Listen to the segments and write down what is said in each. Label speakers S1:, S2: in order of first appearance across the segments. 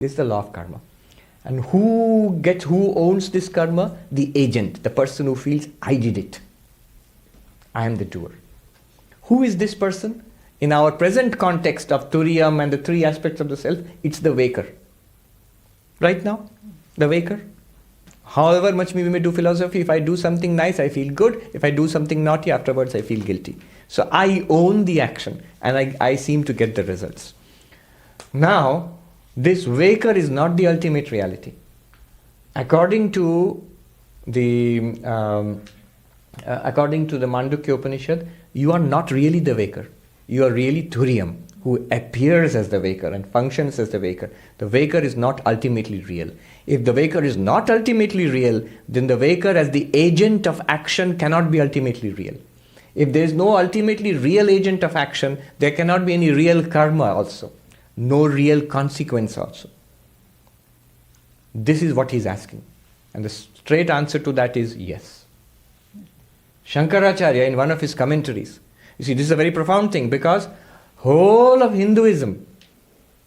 S1: This is the law of karma. And who owns this karma? The agent, the person who feels, I did it. I am the doer. Who is this person? In our present context of Turīya and the three aspects of the self, it's the waker. Right now, the waker. However much we may do philosophy, if I do something nice, I feel good. If I do something naughty, afterwards I feel guilty. So I own the action and I seem to get the results. Now, this waker is not the ultimate reality. According to the Mandukya Upanishad, you are not really the waker. You are really Turīyam, who appears as the waker and functions as the waker. The waker is not ultimately real. If the waker is not ultimately real, then the waker as the agent of action cannot be ultimately real. If there is no ultimately real agent of action, there cannot be any real karma also. No real consequence also. This is what he is asking. And the straight answer to that is yes. Śaṅkarācārya, in one of his commentaries, you see, this is a very profound thing, because whole of Hinduism,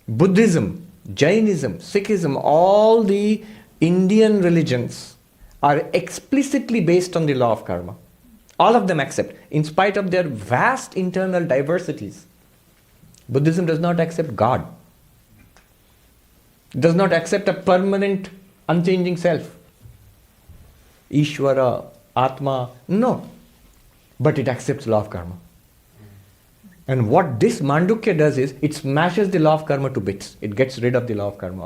S1: Buddhism, Jainism, Sikhism, all the Indian religions are explicitly based on the law of karma. All of them accept, in spite of their vast internal diversities. Buddhism does not accept God. It does not accept a permanent, unchanging self. Ishvara, Ātma, no. But it accepts law of karma. And what this Mandukya does is, it smashes the law of karma to bits. It gets rid of the law of karma